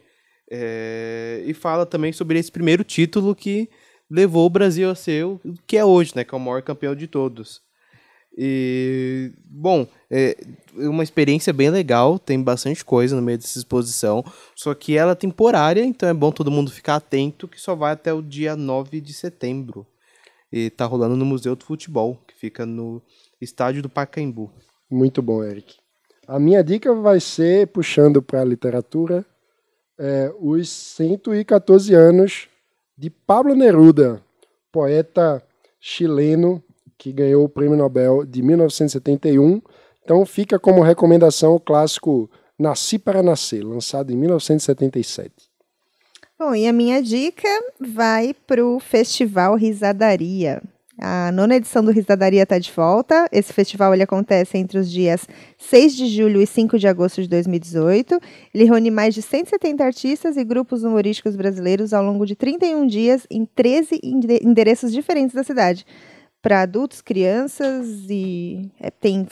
E fala também sobre esse primeiro título que levou o Brasil a ser o que é hoje, né? Que é o maior campeão de todos. E, bom, é uma experiência bem legal, tem bastante coisa no meio dessa exposição, só que ela é temporária, então é bom todo mundo ficar atento, que só vai até o dia 9 de setembro. E tá rolando no Museu do Futebol, que fica no estádio do Pacaembu. Muito bom, Eric. A minha dica vai ser, puxando para a literatura, os 114 anos de Pablo Neruda, poeta chileno que ganhou o Prêmio Nobel de 1971. Então fica como recomendação o clássico Nasci para Nascer, lançado em 1977. Bom, e a minha dica vai para o Festival Risadaria. A 9ª edição do Risadaria está de volta. Esse festival ele acontece entre os dias 6 de julho e 5 de agosto de 2018. Ele reúne mais de 170 artistas e grupos humorísticos brasileiros ao longo de 31 dias em 13 endereços diferentes da cidade. Para adultos, crianças e tem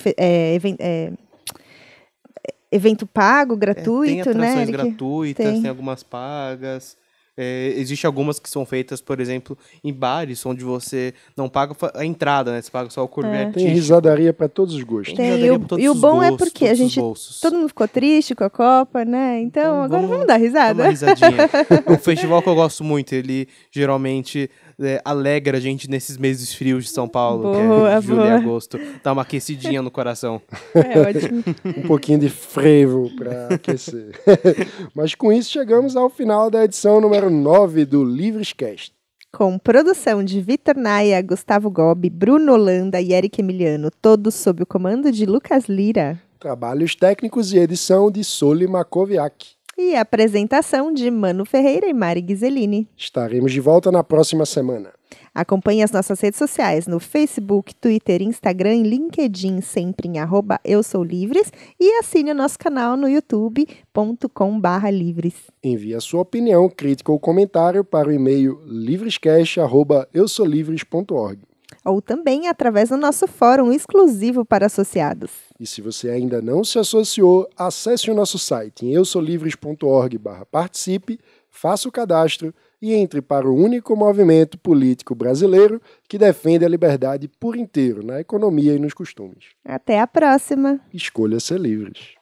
evento pago, gratuito, tem atrações né? Eric? gratuitas, tem algumas pagas. Existem algumas que são feitas, por exemplo, em bares, onde você não paga a entrada, né? Você paga só o corvete. Tem risadaria para todos os gostos. E o bom é porque a gente, todo mundo ficou triste com a Copa, né? Então agora vamos dar risada. Dá uma risadinha. É um festival que eu gosto muito. Ele geralmente alegra a gente nesses meses frios de São Paulo, que é julho e agosto. Dá uma aquecidinha no coração. É ótimo. Um pouquinho de frevo para aquecer. Mas com isso chegamos ao final da edição número 9 do Livroscast. Com produção de Vitor Naia, Gustavo Gobi, Bruno Holanda e Eric Emiliano, todos sob o comando de Lucas Lira. Trabalhos técnicos e edição de Soli Makoviak. E apresentação de Mano Ferreira e Mari Ghiseline. Estaremos de volta na próxima semana. Acompanhe as nossas redes sociais no Facebook, Twitter, Instagram e LinkedIn, sempre em @eusoulivres, e assine o nosso canal no youtube.com/livres. Envie a sua opinião, crítica ou comentário para o e-mail livrescast@eusoulivres.org. Ou também através do nosso fórum exclusivo para associados. E se você ainda não se associou, acesse o nosso site em eusoulivres.org/participe, faça o cadastro e entre para o único movimento político brasileiro que defende a liberdade por inteiro, na economia e nos costumes. Até a próxima! Escolha ser livres.